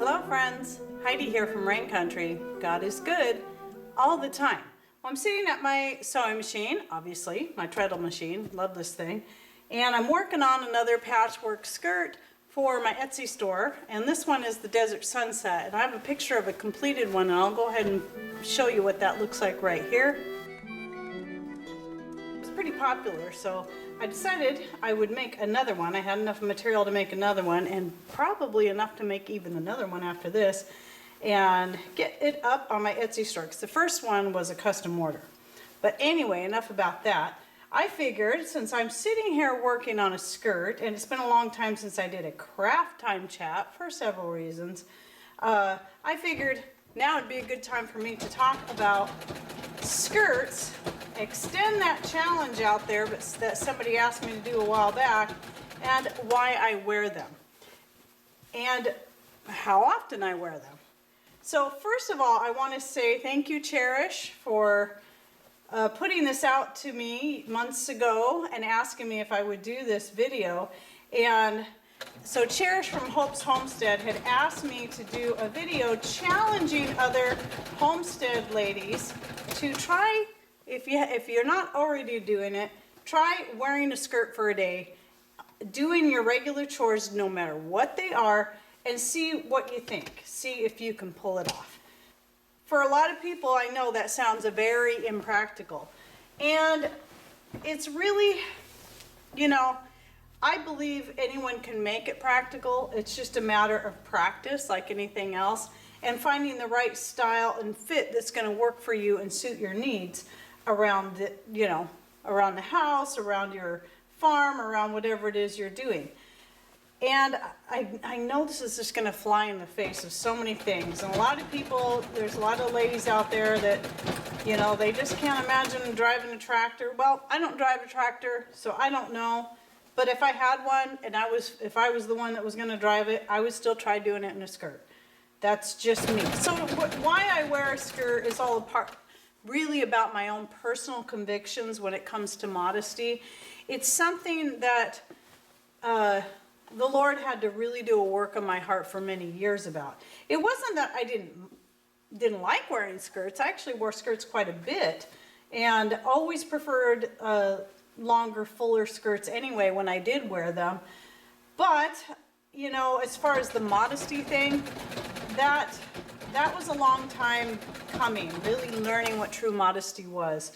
Hello friends, Heidi here from Rain Country. God is good all the time. Well, I'm sitting at my sewing machine, obviously, my treadle machine, love this thing, and I'm working on another patchwork skirt for my Etsy store, and this one is the Desert Sunset, and I have a picture of a completed one, and I'll go ahead and show you what that looks like right here. It's pretty popular, so I decided I would make another one. I had enough material to make another one, and probably enough to make even another one after this, and get it up on my Etsy store, because the first one was a custom order. But anyway, enough about that. I figured, since I'm sitting here working on a skirt, and it's been a long time since I did a craft time chat for several reasons, I figured now would be a good time for me to talk about skirts, extend that challenge out there that somebody asked me to do a while back, and why I wear them, and how often I wear them. So first of all, I want to say thank you, Cherish, for putting this out to me months ago and asking me if I would do this video. And so Cherish from Hope's Homestead had asked me to do a video challenging other Homestead ladies to try, if you're not already doing it, try wearing a skirt for a day, doing your regular chores no matter what they are, and see what you think. See if you can pull it off. For a lot of people, I know that sounds very impractical. And it's really, you know, I believe anyone can make it practical. It's just a matter of practice, like anything else, and finding the right style and fit that's going to work for you and suit your needs around the, you know, around the house, around your farm, around whatever it is you're doing. And I know this is just going to fly in the face of so many things. And a lot of people, there's a lot of ladies out there that, you know, they just can't imagine driving a tractor. Well, I don't drive a tractor, so I don't know. But if I had one and if I was the one that was going to drive it, I would still try doing it in a skirt. That's just me. So why I wear a skirt is all really about my own personal convictions when it comes to modesty. It's something that the Lord had to really do a work on my heart for many years about. It wasn't that I didn't like wearing skirts. I actually wore skirts quite a bit and always preferred longer, fuller skirts anyway when I did wear them. But, you know, as far as the modesty thing, that was a long time coming, really learning what true modesty was.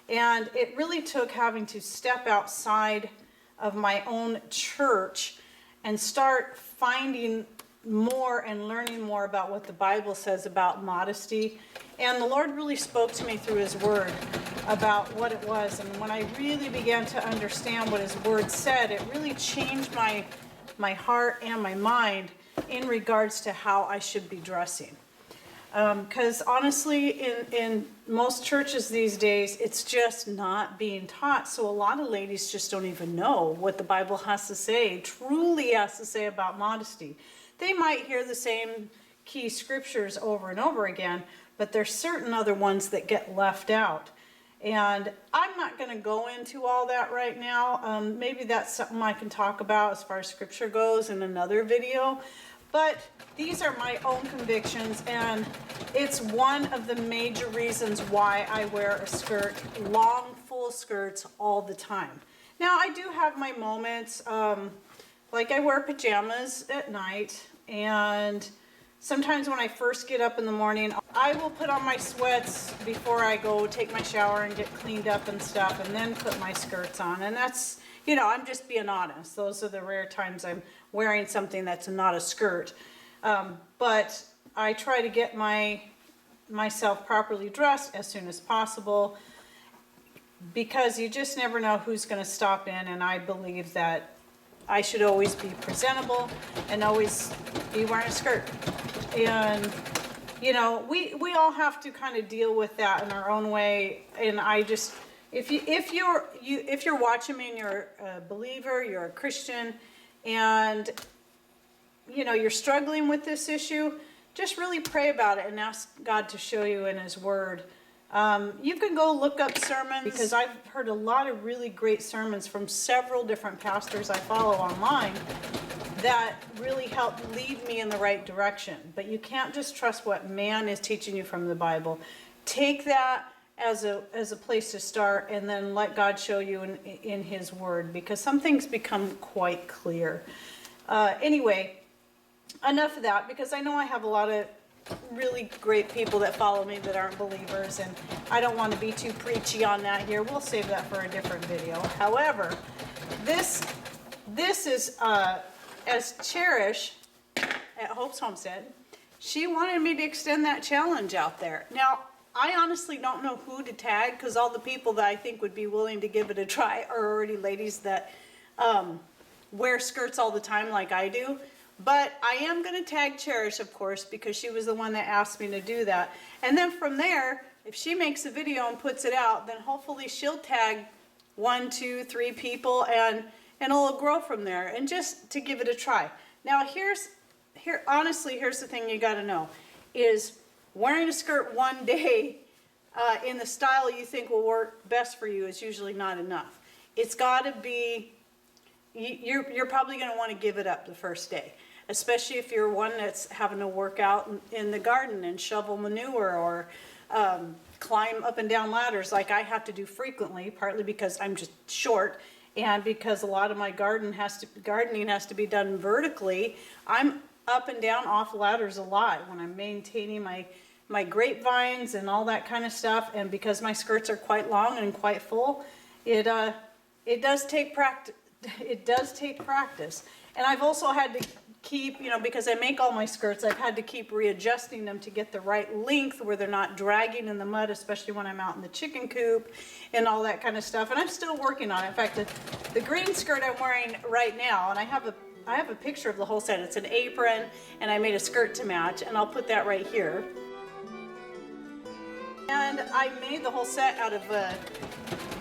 And it really took having to step outside of my own church and start finding more and learning more about what the Bible says about modesty. And the Lord really spoke to me through His Word about what it was. And when I really began to understand what His Word said, it really changed my heart and my mind in regards to how I should be dressing. Because honestly, in most churches these days, it's just not being taught. So a lot of ladies just don't even know what the Bible has to say, truly has to say about modesty. They might hear the same key scriptures over and over again, but there's certain other ones that get left out. And I'm not going to go into all that right now. Maybe that's something I can talk about as far as scripture goes in another video. But these are my own convictions, and it's one of the major reasons why I wear a skirt, long, full skirts all the time. Now, I do have my moments, like I wear pajamas at night, and sometimes when I first get up in the morning, I will put on my sweats before I go take my shower and get cleaned up and stuff, and then put my skirts on. And that's, you know, I'm just being honest. Those are the rare times I'm wearing something that's not a skirt. But I try to get myself properly dressed as soon as possible, because you just never know who's going to stop in, and I believe that I should always be presentable and always be wearing a skirt. And you know, we all have to kind of deal with that in our own way. And I just, if you're watching me and you're a believer, you're a Christian, and you know you're struggling with this issue, just really pray about it and ask God to show you in His Word You can go look up sermons, because I've heard a lot of really great sermons from several different pastors I follow online that really help lead me in the right direction. But you can't just trust what man is teaching you from the Bible. Take that as a place to start, and then let God show you in his word, because some things become quite clear. Anyway, enough of that, because I know I have a lot of really great people that follow me that aren't believers, and I don't want to be too preachy on that here. We'll save that for a different video. However, this is as Cherish at Hope's Homestead. She wanted me to extend that challenge out there. Now, I honestly don't know who to tag, because all the people that I think would be willing to give it a try are already ladies that wear skirts all the time like I do. But I am going to tag Cherish, of course, because she was the one that asked me to do that. And then from there, if she makes a video and puts it out, then hopefully she'll tag 1, 2, 3 people, and it'll grow from there, and just to give it a try. Now honestly, here's the thing you got to know, is wearing a skirt one day in the style you think will work best for you is usually not enough. It's got to be, you're probably going to want to give it up the first day, especially if you're one that's having to work out in the garden and shovel manure, or climb up and down ladders like I have to do frequently, partly because I'm just short, and because a lot of my gardening has to be done vertically. I'm up and down off ladders a lot when I'm maintaining my grapevines and all that kind of stuff. And because my skirts are quite long and quite full, it does take practice. It does take practice. And I've also had to keep, because I make all my skirts, I've had to keep readjusting them to get the right length where they're not dragging in the mud, especially when I'm out in the chicken coop and all that kind of stuff. And I'm still working on it. In fact, the green skirt I'm wearing right now, and I have a picture of the whole set. It's an apron, and I made a skirt to match, and I'll put that right here. And I made the whole set out of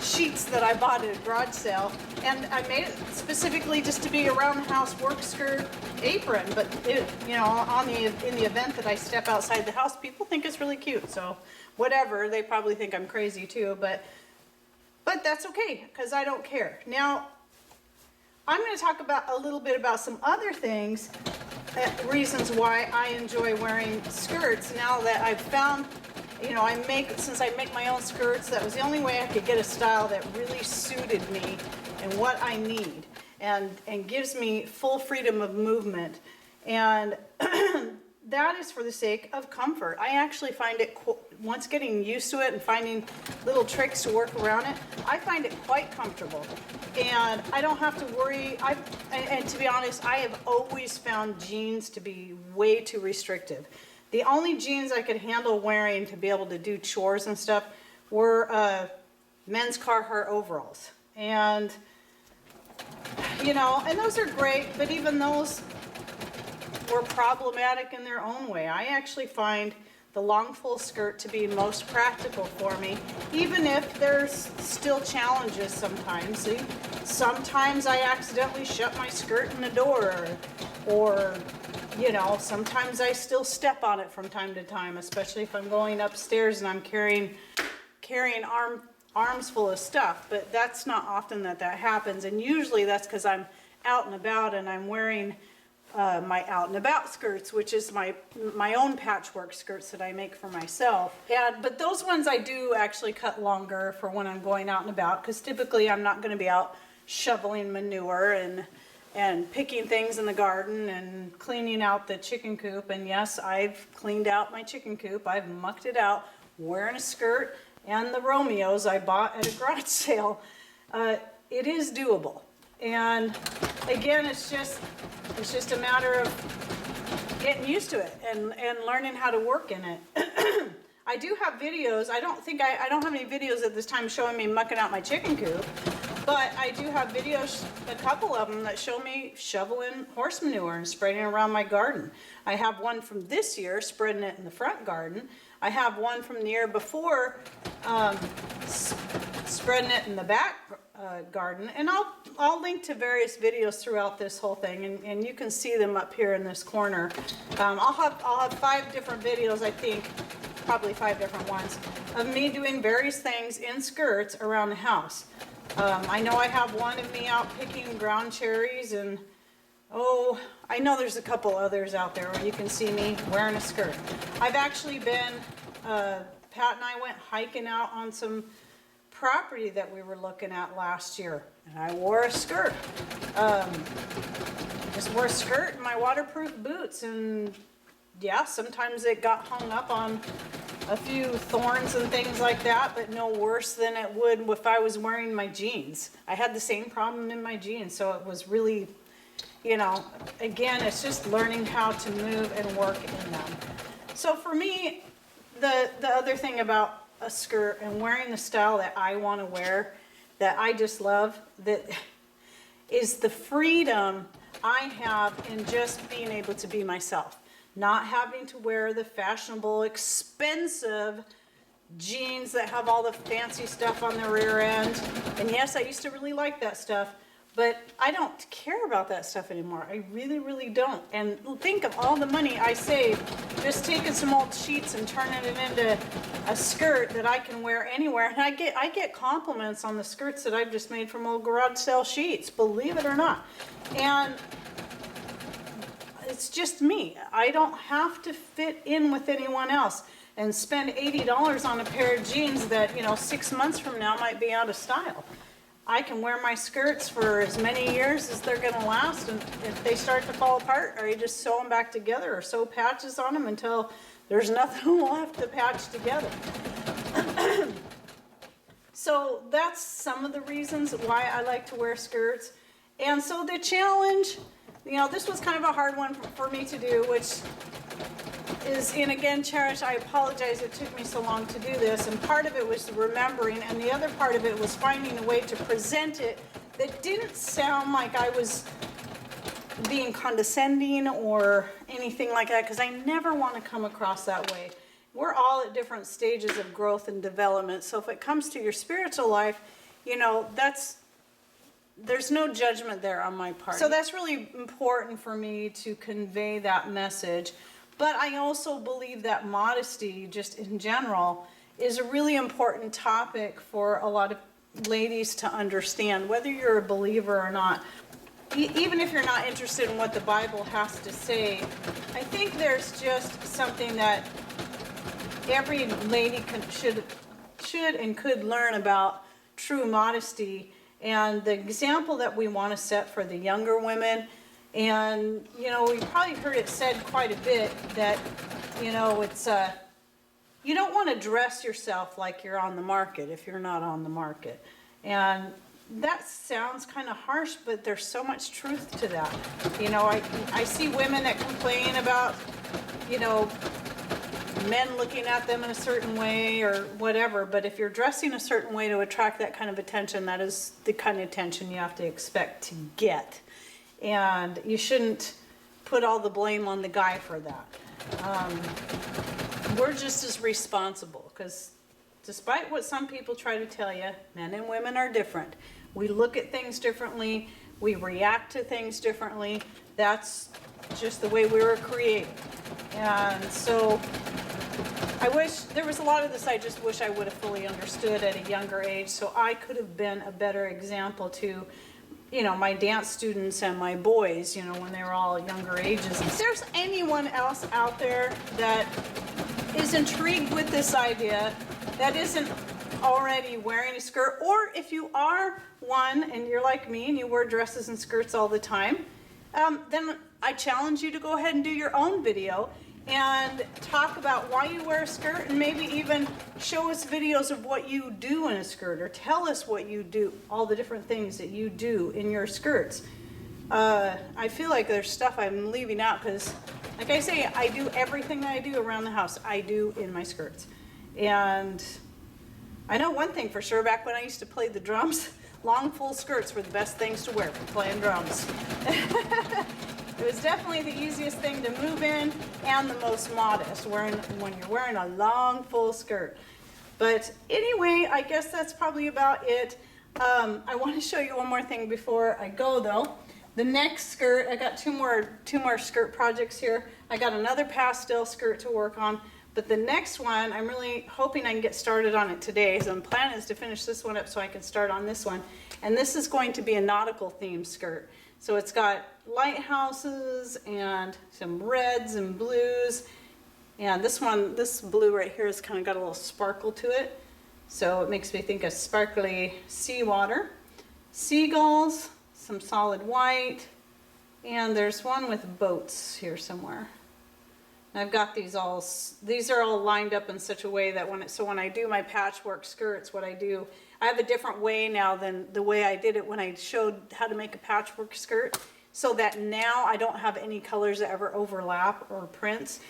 sheets that I bought at a garage sale, and I made it specifically just to be a around the house work skirt apron. But in the event that I step outside the house, people think it's really cute. So whatever, they probably think I'm crazy too, but that's okay, because I don't care. Now, I'm going to talk about a little bit about some other things, reasons why I enjoy wearing skirts. Now that I've found, since I make my own skirts, that was the only way I could get a style that really suited me and what I need, and gives me full freedom of movement. And that is for the sake of comfort. I actually find it, once getting used to it and finding little tricks to work around it, I find it quite comfortable. And I don't have to worry. And to be honest, I have always found jeans to be way too restrictive. The only jeans I could handle wearing to be able to do chores and stuff were men's Carhartt overalls. And, and those are great, but even those were problematic in their own way. I actually find the long full skirt to be most practical for me, even if there's still challenges sometimes. See? Sometimes I accidentally shut my skirt in the door, or sometimes I still step on it from time to time, especially if I'm going upstairs and I'm carrying arms full of stuff. But that's not often that happens, and usually that's because I'm out and about and I'm wearing my out and about skirts, which is my own patchwork skirts that I make for myself. But those ones I do actually cut longer for when I'm going out and about, because typically I'm not going to be out shoveling manure and picking things in the garden and cleaning out the chicken coop. And yes, I've cleaned out my chicken coop. I've mucked it out wearing a skirt and the Romeos I bought at a garage sale. It is doable. And again, it's just a matter of getting used to it and learning how to work in it. I do have videos. I don't have any videos at this time showing me mucking out my chicken coop, but I do have videos, a couple of them, that show me shoveling horse manure and spreading it around my garden. I have one from this year, spreading it in the front garden. I have one from the year before, spreading it in the back garden. And I'll link to various videos throughout this whole thing, and you can see them up here in this corner. I'll have 5 different videos, I think, probably 5 different ones, of me doing various things in skirts around the house. I know I have one of me out picking ground cherries, and oh, I know there's a couple others out there where you can see me wearing a skirt. I've actually been, Pat and I went hiking out on some property that we were looking at last year, and I wore a skirt. Just wore a skirt and my waterproof boots, and yeah, sometimes it got hung up on a few thorns and things like that, but no worse than it would if I was wearing my jeans. I had the same problem in my jeans, so it was really, you know, again, it's just learning how to move and work in them. So for me, the other thing about a skirt and wearing the style that I want to wear, that I just love, that is the freedom I have in just being able to be myself. Not having to wear the fashionable, expensive jeans that have all the fancy stuff on the rear end. And yes, I used to really like that stuff, but I don't care about that stuff anymore. I really, really don't. And think of all the money I saved just taking some old sheets and turning it into a skirt that I can wear anywhere. And I get compliments on the skirts that I've just made from old garage sale sheets, believe it or not. And it's just me. I don't have to fit in with anyone else and spend $80 on a pair of jeans that, you know, 6 months from now might be out of style. I can wear my skirts for as many years as they're going to last, and if they start to fall apart, or you just sew them back together or sew patches on them until there's nothing left to patch together. So that's some of the reasons why I like to wear skirts. And so the challenge, you know, this was kind of a hard one for me to do, which is, and again, Cherish, I apologize it took me so long to do this, and part of it was the remembering, and the other part of it was finding a way to present it that didn't sound like I was being condescending or anything like that, because I never want to come across that way. We're all at different stages of growth and development, so if it comes to your spiritual life, you know, there's no judgment there on my part. So that's really important for me to convey that message. But I also believe that modesty, just in general, is a really important topic for a lot of ladies to understand, whether you're a believer or not. Even if you're not interested in what the Bible has to say, I think there's just something that every lady should and could learn about true modesty. And the example that we want to set for the younger women, and, you know, we've probably heard it said quite a bit that, you know, it's, you don't want to dress yourself like you're on the market if you're not on the market. And that sounds kind of harsh, but there's so much truth to that. You know, I see women that complain about, you know, men looking at them in a certain way or whatever, but if you're dressing a certain way to attract that kind of attention, that is the kind of attention you have to expect to get. And you shouldn't put all the blame on the guy for that. We're just as responsible, because despite what some people try to tell you, men and women are different. We look at things differently, we react to things differently. That's just the way we were created. And so I wish, there was a lot of this I just wish I would have fully understood at a younger age, so I could have been a better example to, you know, my dance students and my boys, you know, when they were all younger ages. If there's anyone else out there that is intrigued with this idea, that isn't already wearing a skirt, or if you are one and you're like me and you wear dresses and skirts all the time, then I challenge you to go ahead and do your own video and talk about why you wear a skirt, and maybe even show us videos of what you do in a skirt, or tell us what you do, all the different things that you do in your skirts. I feel like there's stuff I'm leaving out, because like I say, I do everything that I do around the house, I do in my skirts. And I know one thing for sure, back when I used to play the drums, long full skirts were the best things to wear for playing drums. It was definitely the easiest thing to move in and the most modest, when you're wearing a long full skirt. But anyway, I guess that's probably about it. I want to show you one more thing before I go though. The next skirt, I got two more skirt projects here. I got another pastel skirt to work on, But the next one, I'm really hoping I can get started on it today. So my plan is to finish this one up so I can start on this one. And this is going to be a nautical themed skirt. So it's got lighthouses and some reds and blues. And this one, this blue right here has kind of got a little sparkle to it. So it makes me think of sparkly seawater. Seagulls, some solid white, and there's one with boats here somewhere. And I've got these are all lined up in such a way that when I do my patchwork skirts, what I do, I have a different way now than the way I did it when I showed how to make a patchwork skirt, so that now I don't have any colors that ever overlap or prints.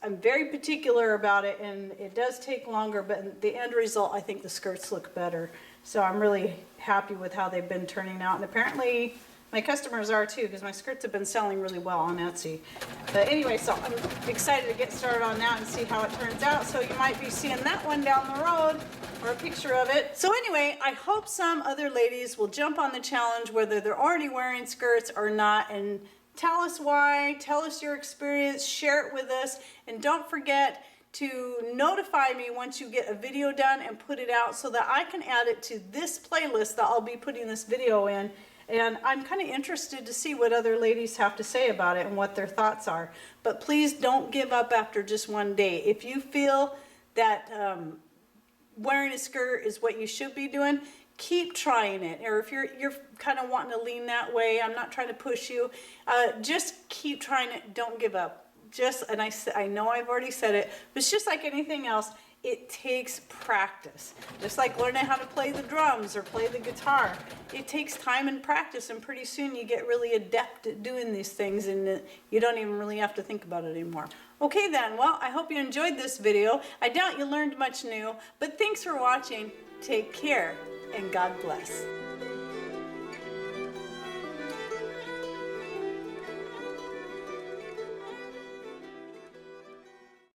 I'm very particular about it, and it does take longer, but in the end result, I think the skirts look better. So I'm really happy with how they've been turning out, and apparently my customers are too, because my skirts have been selling really well on Etsy. But anyway, so I'm excited to get started on that and see how it turns out. So you might be seeing that one down the road, or a picture of it. So anyway, I hope some other ladies will jump on the challenge, whether they're already wearing skirts or not, and tell us why, tell us your experience, share it with us, and don't forget to notify me once you get a video done and put it out so that I can add it to this playlist that I'll be putting this video in. And I'm kind of interested to see what other ladies have to say about it and what their thoughts are. But please don't give up after just one day. If you feel that wearing a skirt is what you should be doing, keep trying it. Or if you're kind of wanting to lean that way, I'm not trying to push you, just keep trying it. Don't give up. And I know I've already said it, but it's just like anything else. It takes practice. Just like learning how to play the drums or play the guitar. It takes time and practice, and pretty soon you get really adept at doing these things, and you don't even really have to think about it anymore. Okay then, well, I hope you enjoyed this video. I doubt you learned much new, but thanks for watching. Take care, and God bless.